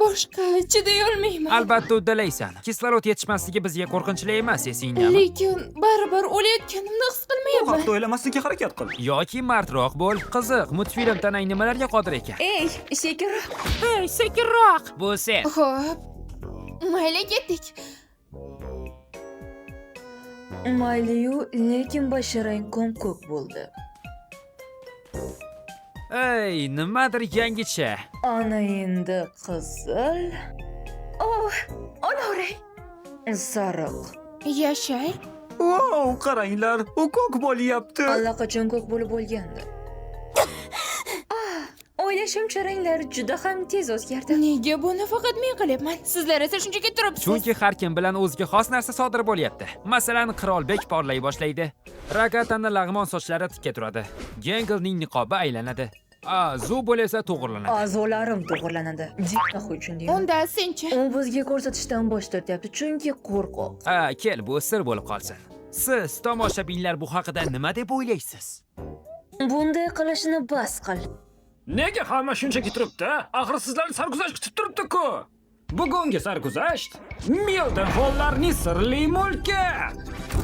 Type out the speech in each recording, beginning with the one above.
boshqa chiday olmayman. Albatta uddalaysan. Kislorod yetishmasligi bizga qo'rqinchli emas, esingdami? Lekin baribir o'layotganimni his Bu qilmayapman. haqda o'ylamaslikka harakat qil. Yoki mardroq bo'l. Qiziq, multfilm tanang nimalarga qodir ekan? Ey, sekinroq. Hey, sekinroq. Bu sen. Xo'p. Mayli ketdik. Mayli-yu, lekin basharang ko'k bo'ldi. Ey, nimadir yangicha. Ana endi qizil, Oh, olarang. sariq. Yashay. Wow, qaranglar, u ko'k bo'lyapti. Allaqachon ko'k bo'lib bo'lgandi. O'ylashimcha ranglar juda ham tez o'zgardi. Nega buni faqat men qilyapman? Sizlar esa shunchaki turibsiz. Chunki har kim bilan o'ziga xos narsa sodir bo'lyapti. Masalan, Qirorbek porlay boshlaydi. Ragataning lag'mon sochlari tikka turadi. Gengelning niqobi aylanadi. Zubul esa to'g'rilanadi. A'zolarim to'g'irlanadi. Diqqat uchun deyman. Unda senchi? U bizga ko'rsatishdan bosh tortyapti, chunki qo'rqoq. Kel, bu sir bo'lib qolsin. Siz tomoshabinlar bu haqida nima deb o'ylaysiz? Bunday qilishni bas qil. Nega hamma shunchaki turibdi? Axir sizlarni sarguzasht kutib turibdi-ku. Bugungi sarguzasht Mildenhollarning sirli mulki.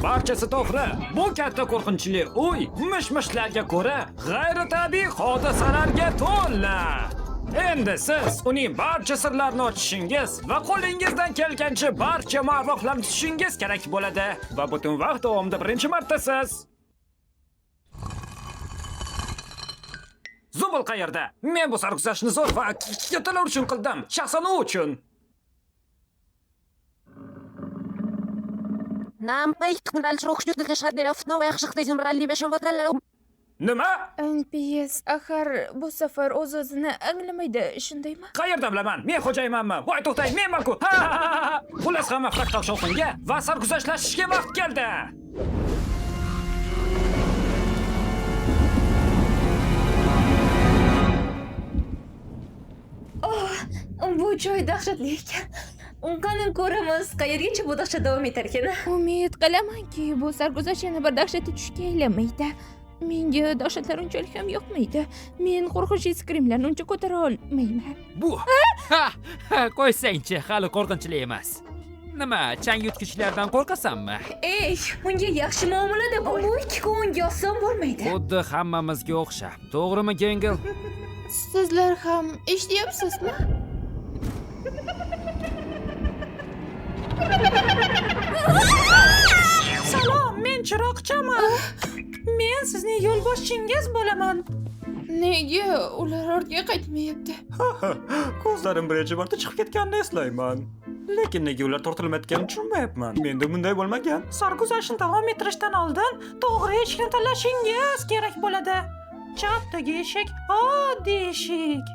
Barchasi to'g'ri. Bu katta qo'rqinchli uy mish-mishlarga ko'ra g'ayritabiiy hodisalarga to'la. Endi siz uning barcha sirlarini ochishingiz va qo'lingizdan kelgancha barcha ma'lumotlarni tutishingiz kerak bo'ladi. Va butun vaqt davomida birinchi marta siz Zubul qayerda? Men bu sarguzashtni zo'r va kattalar uchun qildim. Shaxsan u uchun. نعم يقبل شروق جدد كشهد لفنا ويخشق تيزم رالي باش نبطل Nima? NPS axir bu safar o'z-o'zini anglamaydi, shundaymi? Qayerda bilaman? Men xo'jaymanmi? Voy to'xtang, menman-ku. Xullas hamma fraktal shovqinga va sarguzashtlashishga vaqt keldi. Bu joy dahshatli ekan. Qani ko'ramiz, qayergacha bu dahshat davom etar ekan. Umid qilamanki, bu sarguzasht yana bir dahshatli tushga aylanmaydi. Menga dahshatlar unchalik ham yoqmaydi. Men qo'rqinchli skrimlarni uncha ko'tara olmayman. Bu. Qo'ysangchi, hali qo'rqinchli emas. Nima, chang yutgichlardan qo'rqasanmi? Ey, unga yaxshi muomalada bo'l. Bu ikki kunga oson bo'lmaydi. Xuddi hammamizga o'xshab. To'g'rimi, Gengel? Sizlar ham eshityapsizmi? Salom, men chiroqchaman. Men sizning yo'lboshchingiz bo'laman. Nega ular ortga qaytmayapti? Ko'zlarim birinchi marta chiqib ketganini eslayman. Lekin nega ular tortilmayotganini tushunmayapman. Menda bunday bo'lmagan. Sarguzashtni davom ettirishdan oldin to'g'ri eshikni tanlashingiz kerak bo'ladi. Chapdagi eshik oddiy eshik.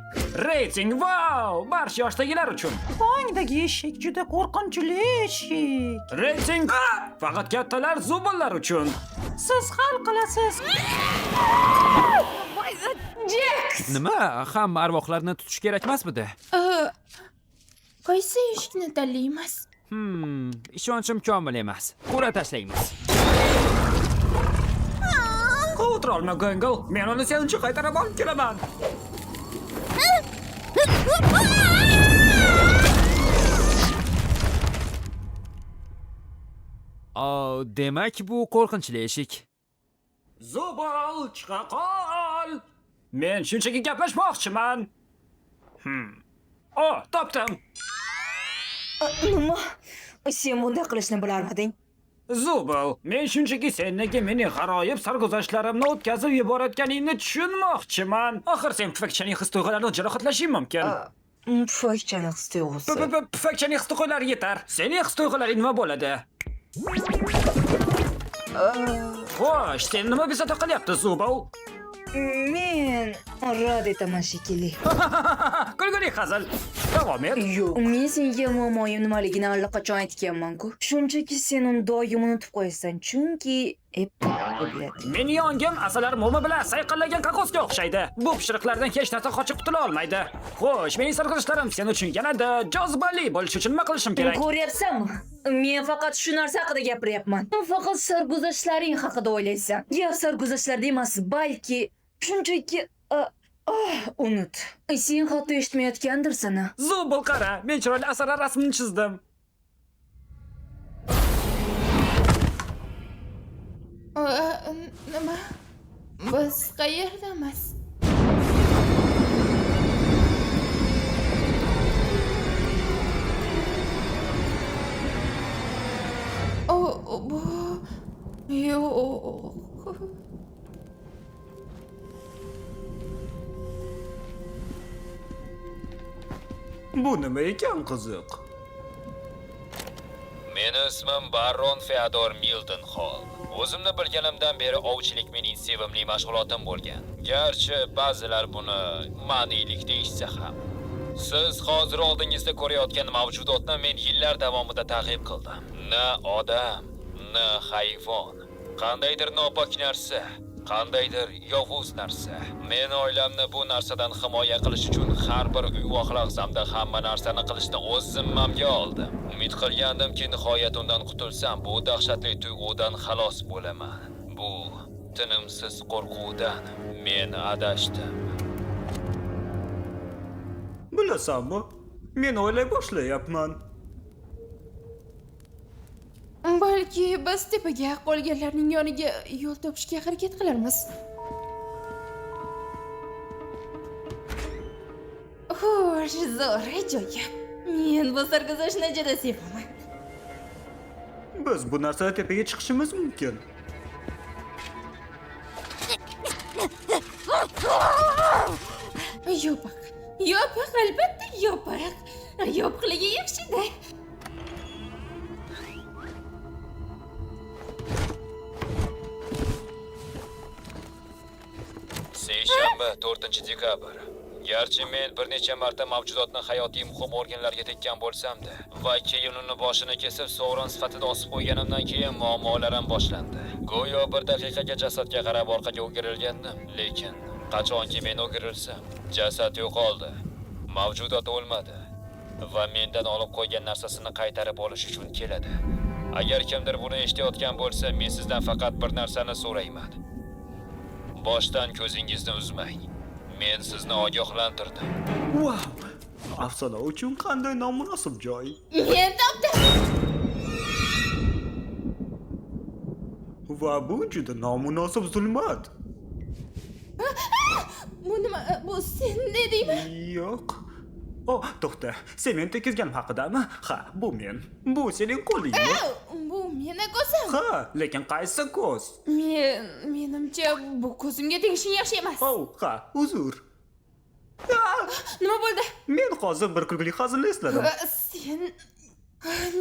Reyting, wow! Barcha yoshdagilar uchun. O'ngdagi eshik juda qo'rqinchli eshik. Reyting faqat kattalar zubullar uchun. Siz hal qilasiz. Nima? Hamma arvohlarni tutish kerak emasmidi? Qaysi eshikni tanlaymiz? Ishonchim komil emas. Qura tashlaymiz. O'tira olma, Gengel. Men uni sen uchun qaytarib olib kelaman. Demak bu qo'rqinchli eshik. Zubul, chiqa qol. Men shunchaki gaplashmoqchiman. Topdim. Nima? Sen bunday qilishni bilarmiding? Zubul, men shunchaki sen nega mening g'aroyib sarguzashtlarimni o'tkazib yuborayotganingni tushunmoqchiman. Axir sen pufakchaning his-tuyg'ularini jarohatlashing mumkin. Pufakchaning his-tuyg'usi. Pufakchaning his-tuyg'ulari yetar. Sening his-tuyg'ularing nima bo'ladi? Xo'sh, sen nima bezovta qilyapti, Zubul? Men rad etaman shekilli. Kulguli hazil. Davom et. Yo'q, men senga muammoyim nimaligini allaqachon aytganman-ku. Shunchaki sen uni doim unutib qo'yasan, chunki Meni yongim asalari mo'mi bilan sayqallagan kokoska o'xshaydi. Bu pishiriqlardan hech narsa qochib qutula olmaydi. Xo'sh, mening sarguzashtlarim sen uchun yanada jozibali bo'lishi uchun nima qilishim kerak? Ko'ryapsanmi? Men faqat shu narsa haqida gapiryapman. Faqat sarguzashtlaring haqida o'ylaysan. Gap sarguzashtlarda emas, balki shunchaki Unut. Sen hatto eshitmayotgandirsan. Zobul qara, men chiroyli asarlar rasmini chizdim. Nima? Biz qayerdamiz? Bu... Yo'q. Bu nima ekan qiziq? Meni ismim Baron Feodor Milton Hall. O'zimni bilganimdan beri ovchilik mening sevimli mashg'ulotim bo'lgan. Garchi ba'zilar buni ma'nilik deyishsa ham. Siz hozir oldingizda ko'rayotgan mavjudotni men yillar davomida ta'qib qildim. Na odam, na hayvon, qandaydir nopok narsa, qandaydir yovuz narsa. Men oilamni bu narsadan himoya qilish uchun har bir uyg'oq lahzamda hamma narsani qilishni o'z zimmamga oldim. Umid qilgandimki, nihoyat undan qutulsam, bu dahshatli tuyg'udan xalos bo'laman. Bu tinimsiz qo'rquvdan men adashdim. Bilasanmi? Men o'ylay boshlayapman. Balki biz tepaga qolganlarning yoniga yo'l topishga harakat qilarmiz. Xo'sh, zo'r ajoyib. Men bu sarguzashtni juda sevaman. Biz bu narsada tepaga chiqishimiz mumkin. Yopiq. Yopiq, albatta yopiq. Yopiqligi yaxshi-da. Seshanba 4-dekabr. Garchi men bir necha marta mavjudotni hayotiy muhim organlarga tekkan bo'lsam-da, va keyin uni boshini kesib sovrin sifatida osib qo'yganimdan keyin muammolarim boshlandi. Go'yo bir daqiqaga jasadga qarab orqaga o'girilgandim, lekin qachonki men o'girilsam, jasad yo'qoldi. Mavjudot o'lmadi va mendan olib qo'ygan narsasini qaytarib olish uchun keladi. Agar kimdir buni eshitayotgan bo'lsa, men sizdan faqat bir narsani so'rayman. Boshdan ko'zingizni uzmang. Men sizni ogohlantirdim. Wow! Afsona uchun qanday nomunosib joy. Men topdim. Va bu juda nomunosib zulmat. Bu nima? Bu sen dedingmi? Yo'q. Oh, to'xta. Sement tekizgan haqidami? Ha, bu men. Bu sening qo'lingmi? Bu meni ko'zim. Ha, lekin qaysi ko'z? Menimcha bu ko'zimga tegishing yaxshi emas. Oh, ha, uzr. Nima bo'ldi? Men hozir bir kulgili hazilni esladim. Sen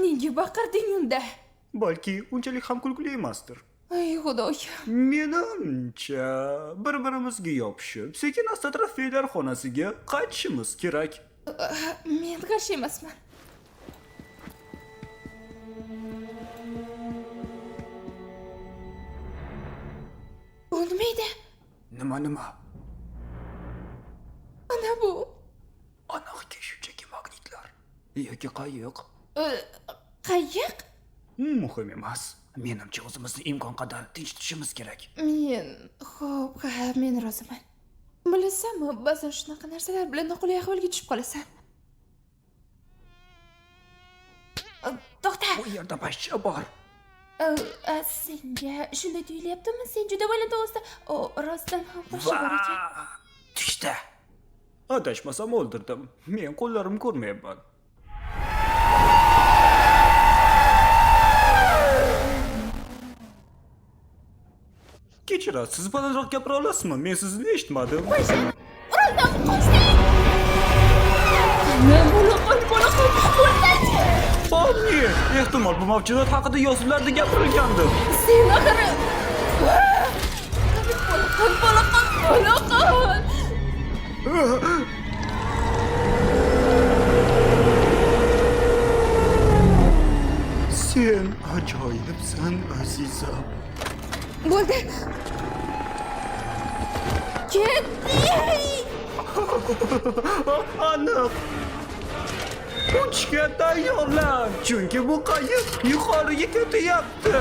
nega baqirding unda? Balki unchalik ham kulgili emasdir. Ay xudoy. Menimcha bir-birimizga yopishib, sekin-asta trofeylar xonasiga qaytishimiz kerak. Men qarshi emasman. Bu nima edi? Nima? Ana bu. Aniqki shunchaki magnitlar. Yoki qayiq. Qayiq? Muhim emas. Menimcha o'zimizni imkon qadar tinch tutishimiz kerak. Xo'p, men roziman. Bilasanmi, ba'zan shunaqa narsalar bilan noqulay ahvolga tushib qolasan. To'xta. Bu yerda pashsha bor. Senga shunday tuyulyaptimi? Sen juda baland ovozda rostdan ham pashsha bor ekan. Tushdi. Adashmasam o'ldirdim. Men qo'llarim ko'rmayapman. Kechirasiz, balandroq gapira olasizmi? Men sizni eshitmadim. Uraldan qochdik. Nima bo'ldi? Pomni, ehtimol bu mavjudot haqida yozuvlarda gapirilgandir. Sen axir Bolaqon. Sen ajoyibsan, azizam. Bo'ldi. Ketdik. Aniq. Uçga tayyorlan, chunki bu qayiq yuqoriga ketyapti.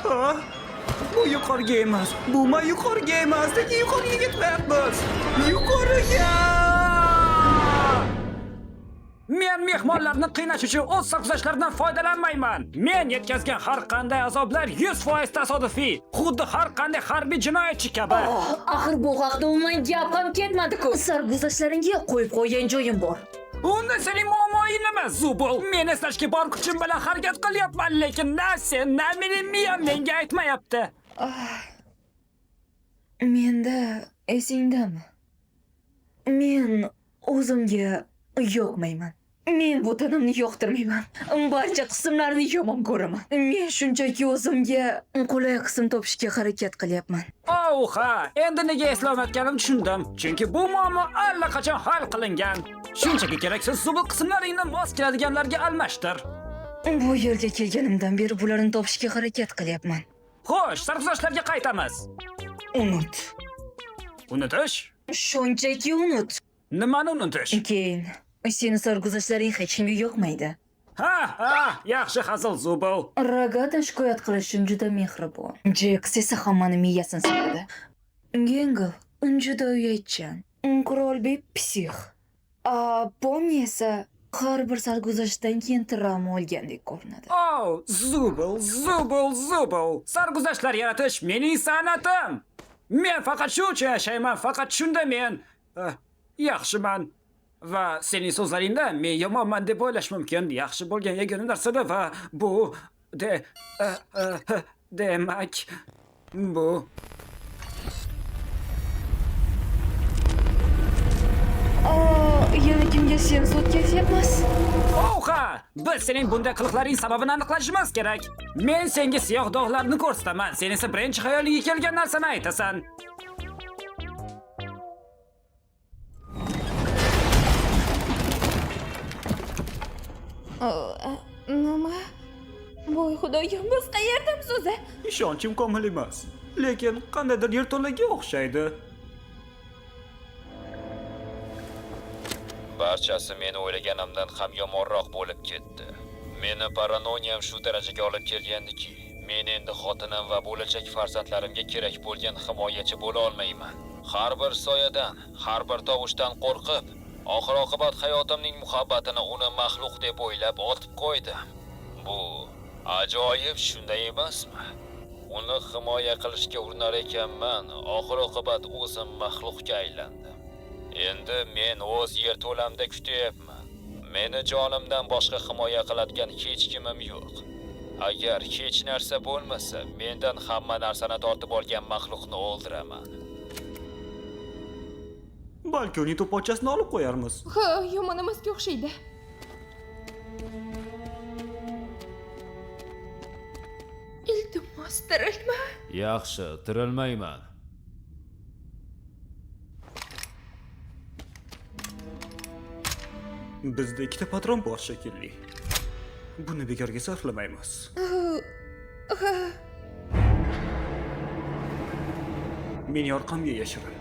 Ha? Bu yuqoriga emas. Bu yuqoriga emas. Lekin yuqoriga ketyapmiz. Yuqoriga! Men mehmonlarni qiynash uchun o'z sarguzashtlaridan foydalanmayman. Men yetkazgan har qanday azoblar 100% tasodifiy, xuddi har qanday harbiy jinoyatchi kabi. Axir bu haqda umuman gap ham ketmadi-ku. Sarguzashtlaringga qo'yib qo'ygan joyim bor. Unda sening muammoing nima, Zubul? Men eslashga bor kuchim bilan harakat qilyapman, lekin na sen, na mening miyam menga aytmayapti. Menda esingdami? Men o'zimga yoqmayman. Men bu tanamni yoqtirmayman. Barcha qismlarini yomon ko'raman. Men shunchaki o'zimga qulay qism topishga harakat qilyapman. Ha, endi nega eslamayotganim tushundim. Chunki bu muammo allaqachon hal qilingan. Shunchaki keraksiz zubul qismlaringni mos keladiganlarga almashtir. Bu yerga kelganimdan beri bularni topishga harakat qilyapman. Xo'sh, sarguzashtlarga qaytamiz. Unut. Unutish? Shunchaki unut. Nimani unutish? Keyin seni sarguzashtlaring hech kimga yoqmaydi. Ha, yaxshi hazil Zubul. Ragadan shikoyat qilishim juda mehribon. Jax esa hammani miyasini siladi. Gengel juda uyatchan. Qurolbek psix. Pomni esa har bir sarguzashtdan keyin travma olgandek ko'rinadi. Zubul. Sarguzashtlar yaratish mening san'atim. Men faqat shu uchun yashayman, faqat shunda men yaxshiman. Va sening so'zlaringda men yomonman deb o'ylash mumkin. Yaxshi bo'lgan yagona narsa va bu demak bu Yana kimga sen o'tkazyapmiz? Biz sening bunday qiliqlaring sababini aniqlashimiz kerak. Men senga siyoh dog'larni ko'rsataman, sen esa birinchi xayoliga kelgan narsani aytasan. Nima? Voy xudoyim, biz qayerdamiz o'zi? Ishonchim komil emas, lekin qandaydir yerto'laga o'xshaydi. Barchasi men o'ylaganimdan ham yomonroq bo'lib ketdi. Meni paranoyam shu darajaga olib kelgandiki, men endi xotinim va bo'lajak farzandlarimga kerak bo'lgan himoyachi bo'la olmayman. Har bir soyadan, har bir tovushdan qo'rqib, oxir-oqibat hayotimning muhabbatini uni maxluq deb o'ylab otib qo'ydim. Bu ajoyib, shunday emasmi? Uni himoya qilishga urinar ekanman, oxir-oqibat o'zim maxluqqa aylandim. Endi men o'z yerto'lamda kutyapman. Meni jonimdan boshqa himoya qiladigan hech kimim yo'q. Agar hech narsa bo'lmasa, mendan hamma narsani tortib olgan maxluqni o'ldiraman. Balki uning to'pponchasini olib qo'yarmiz. Ha, yomon emasga o'xshaydi. Iltimos, tirilma. Yaxshi, tirilmayman. Bizda ikkita patron bor shekilli. Buni bekorga sarflamaymiz. Meni orqamga yashirin.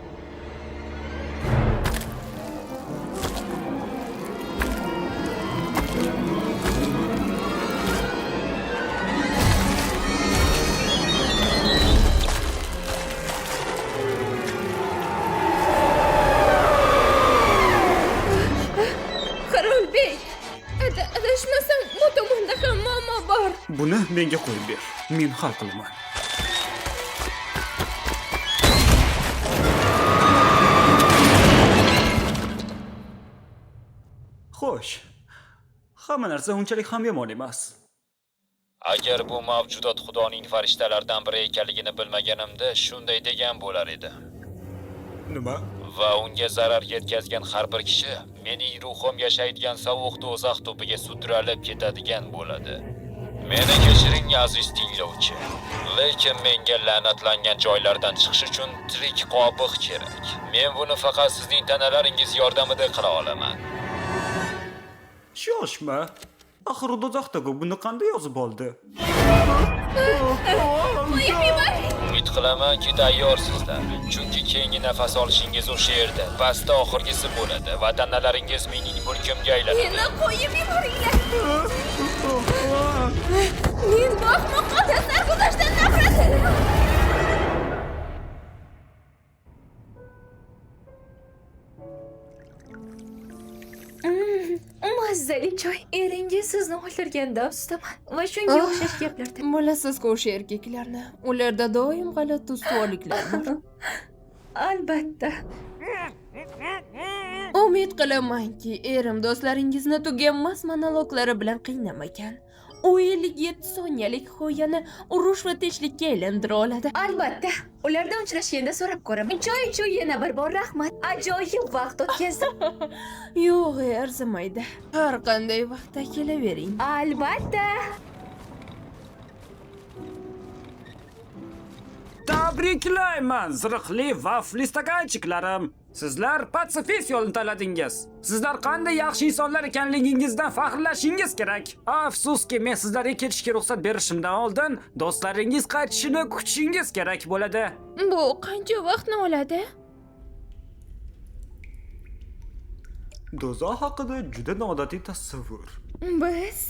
Adashmasam, bu tomonda ham muammo bor. Buni menga qo'yib ber. Men hal qilaman. Xo'sh. Hamma narsa unchalik ham yomon emas. Agar bu mavjudot Xudoning farishtalaridan biri ekanligini bilmaganimda shunday degan bo'lar edim. Nima? Va unga zarar yetkazgan har bir kishi mening ruhim yashaydigan sovuq do'zax tubiga sudralib ketadigan bo'ladi. Meni kechiring aziz tinglovchi, lekin menga la'natlangan joylardan chiqish uchun tirik qobiq kerak. Men buni faqat sizning tanalaringiz yordamida qila olaman. Shoshma. Axir do'zaxda-ku buni qanday yozib oldi? Umid qilamanki tayyorsizlar. Chunki keyingi nafas olishingiz o'sha yerda, pastda oxirgisi bo'ladi va tanalaringiz mening mulkimga aylanadi. Meni qo'yib yuboringlar. Men bu ahmoqqa sarguzashtdan nafrat qilaman. Mazali choy. Eringiz sizni o'ldirganda ustaman va shunga o'xshash gaplarda. Bilasiz-ku o'sha erkaklarni. Ularda doim g'alati ustuvorliklar bor. Albatta. Umid qilamanki, erim do'stlaringizni tuganmas monologlari bilan qiynamagan. U 57 soniyalik hikoyani urush va tinchlikka aylantira oladi. Albatta. Ulardan uchrashganda so'rab ko'raman. Choy uchun yana bir bor rahmat. Ajoyib vaqt o'tkazdim. Yo'q, arzimaydi. Har qanday vaqtda kelavering. Albatta. Tabriklayman, zirhli vafli stakanchiklarim. Sizlar patsifist yo'lni tanladingiz. Sizlar qanday yaxshi insonlar ekanligingizdan faxrlashingiz kerak. Afsuski, men sizlarga ketishga ruxsat berishimdan oldin do'stlaringiz qaytishini kutishingiz kerak bo'ladi. Bu qancha vaqtni oladi? Do'zax haqida juda noodatiy tasavvur. Biz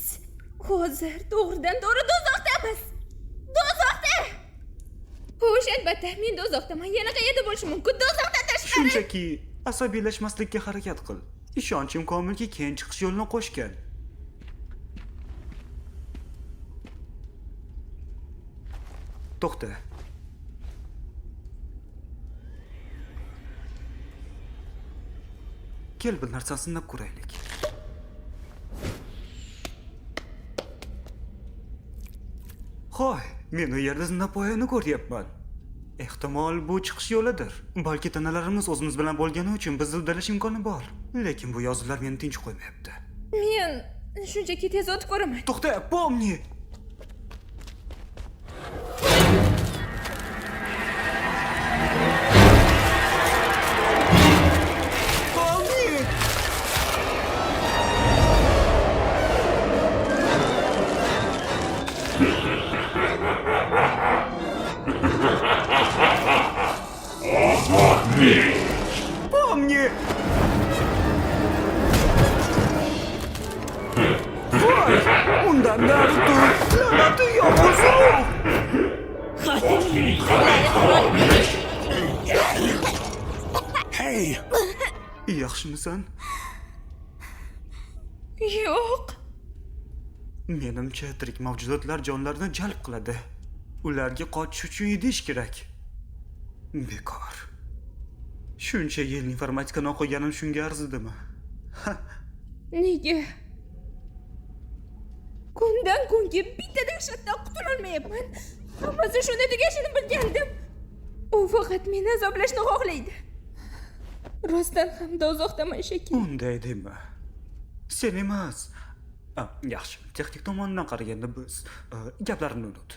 hozir to'g'ridan to'g'ri do'zaxdamiz. Do'zaxda! Xo'sh, albatta, men do'zaxdaman. Yana qayerda bo'lishi mumkin? Do'zaxdan tashqari. Shunchaki asabiylashmaslikka harakat qil. Ishonchim komilki keyin chiqish yo'lini qo'shgan. To'xta. Kel bir narsani sinab ko'raylik. Hoy, men u yerda zinapoyani ko'ryapman. Ehtimol bu chiqish yo'lidir. Balki tanalarimiz o'zimiz bilan bo'lgani uchun bizni uddalash imkoni bor. Lekin bu yozuvlar meni tinch qo'ymayapti. Men shunchaki tez o'tib ko'raman. To'xta, pomni. Помни! Voy! Undan nari tur! La'nati yomon sovuq! Hey! Yaxshimisan? Yo'q. Menimcha tirik mavjudotlar jonlarini jalb qiladi. Ularga qochish uchun idish kerak. Bekor. Shuncha yil informatikani o'qiganim shunga arzidimi? Nega? Kundan kunga bitta dahshatdan qutulolmayapman. Hammasi shunda tugashini bilgandim. U faqat meni azoblashni xohlaydi. Rostdan ham do'zaxdaman shekilli. Unday dema. Sen emas. Yaxshi, texnik tomondan qaraganda biz gaplarimni unut.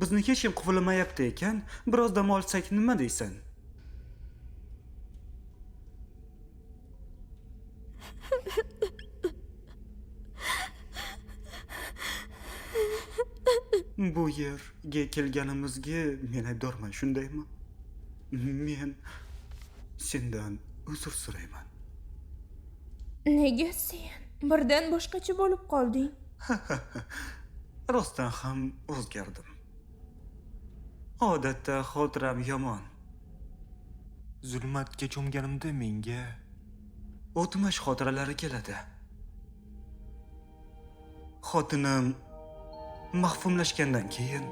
Bizni hech kim quvlamayapti ekan, biroz dam olsak nima deysan? Bu yerga kelganimizga men aybdorman, shundaymi? Men sendan uzr so'rayman. Nega sen birdan boshqacha bo'lib qolding? Rostdan ham o'zgardim. Odatda xotiram yomon. Zulmatga cho'mganimda menga o'tmish xotiralari keladi. Xotinim mahfumlashgandan keyin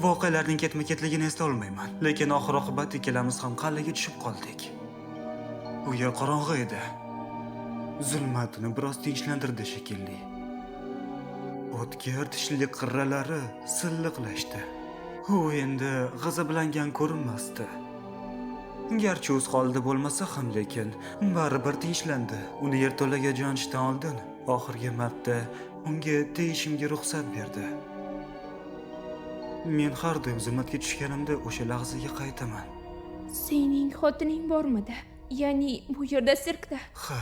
voqealarning ketma-ketligini eslay olmayman, lekin oxir-oqibat ikkalamiz ham qallaga tushib qoldik. U yer qorong'i edi. Zulmatni biroz tinchlantirdi shekilli. O'tkir tishli qirralari silliqlashdi. U endi g'azablangan ko'rinmasdi. Garchi o'z holida bo'lmasa ham, lekin baribir tinchlandi. Uni yerto'laga jo'natishdan oldin oxirgi marta unga tegishimga ruxsat berdi. Men har doim zulmatga tushganimda o'sha lahzaga qaytaman. Sening xotining bormidi? Ya'ni bu yerda sirkda. Ha.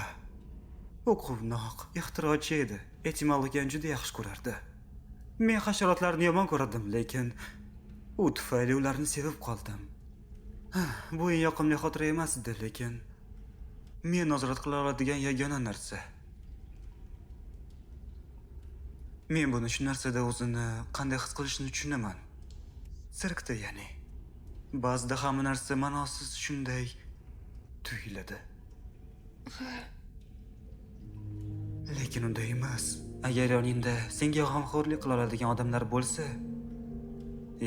U quvnoq, ixtirochi edi. Etimologiyani juda yaxshi ko'rardi. Men hasharotlarni yomon ko'rardim, lekin u tufayli ularni sevib qoldim. Bu eng yoqimli xotira emas edi, lekin men nazorat qila oladigan yagona narsa. Men buni shu narsada o'zini qanday his qilishini tushunaman. Sirkda ya'ni. Ba'zida hamma narsa ma'nosiz shunday tuyuladi. Lekin unday emas. Agar yoningda senga g'amxo'rlik qila oladigan odamlar bo'lsa,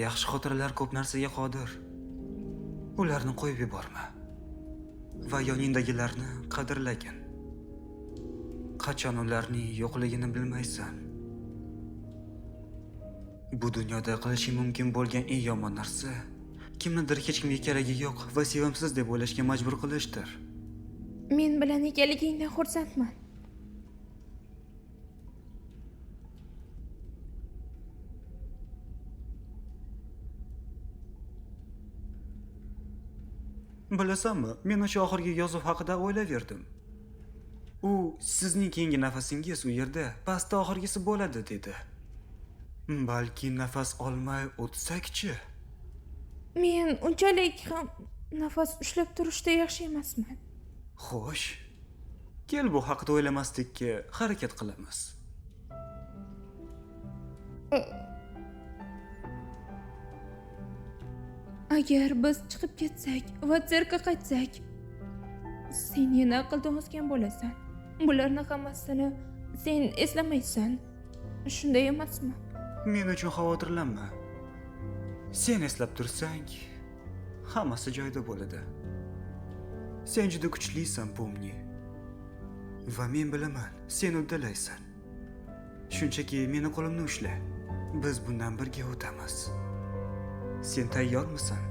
yaxshi xotiralar ko'p narsaga qodir. Ularni qo'yib yuborma. Va yoningdagilarni qadrlagin. Qachon ularning yo'qligini bilmaysan. Bu dunyoda qilishing mumkin bo'lgan eng yomon narsa kimnidir hech kimga keragi yo'q va sevimsiz deb o'ylashga majbur qilishdir. Men bilan ekanligingdan xursandman. Bilasanmi, men o'sha oxirgi yozuv haqida o'ylayverdim. U sizning keyingi nafasingiz u yerda pastda oxirgisi bo'ladi dedi. Balki nafas olmay o'tsak-chi? Men unchalik ham nafas ushlab turishda yaxshi emasman. Xo'sh. Kel bu haqida o'ylamaslikka harakat qilamiz. Agar biz chiqib ketsak va sirkka qaytsak, sen yana aqldan ozgan bo'lasan. Bularni hammasini sen eslamaysan. Shunday emasmi? Men uchun xavotirlanma. Sen eslab tursang, hammasi joyida bo'ladi. Sen juda kuchlisan, Pomni. Va men bilaman, sen uddalaysan. Shunchaki meni qo'limni ushla. Biz bundan birga o'tamiz. Sen tayyormisan?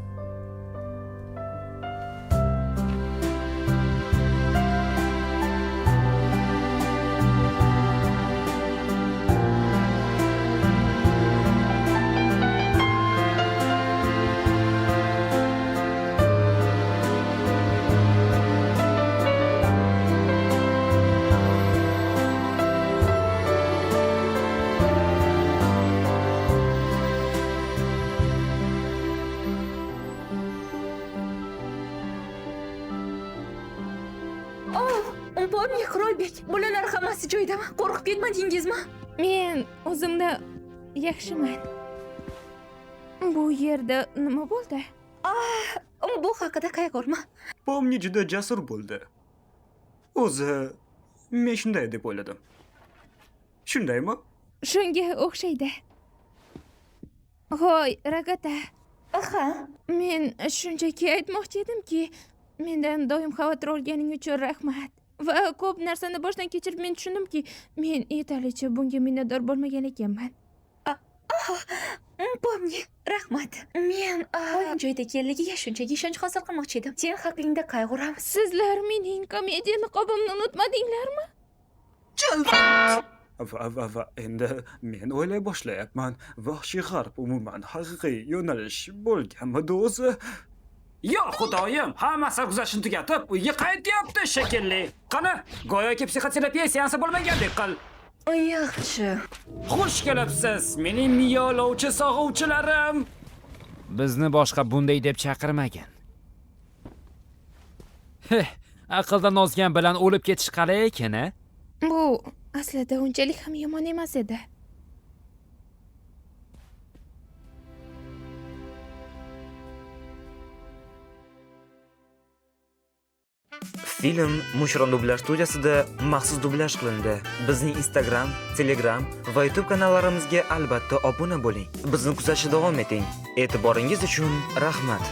Pomni, Qirolbek, bolalar hammasi joyidami? Qo'rqib ketmadingizmi? Men o'zimda yaxshiman. Bu yerda nima bo'ldi? Bu haqida qayg'urma. Pomni juda jasur bo'ldi. O'zi, men shunday deb o'yladim. Shundaymi? Shunga o'xshaydi. Hoy, Ragata. Aha. Men shunchaki aytmoqchi edimki, mendan doim xavotir olganing uchun rahmat. Va ko'p narsani boshdan kechirib men tushundimki, men yetarlicha bunga minnatdor bo'lmagan ekanman. Pomni, rahmat. Men oyim joyida ekanligiga shunchaki ishonch hosil qilmoqchi edim. Sen haqingda qayg'uraman. Sizlar mening komediya niqobimni unutmadinglarmi? Va endi men o'ylay boshlayapman. Vahshiy g'arb umuman haqiqiy yo'nalish bo'lganmidi o'zi? Yo xudoyim, hamma sarguzashtni tugatib, uyga qaytyapti shekilli. Qani, go'yoki psixoterapiya seansi bo'lmagandek qil. Yaxshi. Xush kelibsiz, mening miyolovchi sog'uvchilarim. Bizni boshqa bunday deb chaqirmagan. Aqldan ozgan bilan o'lib ketish qalay ekan-a? Bu aslida unchalik ham yomon emas edi. Film Mushron dublyaj studiyasida maxsus dublyaj qilindi. Bizning Instagram, Telegram va YouTube kanallarimizga albatta obuna bo'ling. Bizni kuzatishda davom eting. E'tiboringiz uchun rahmat.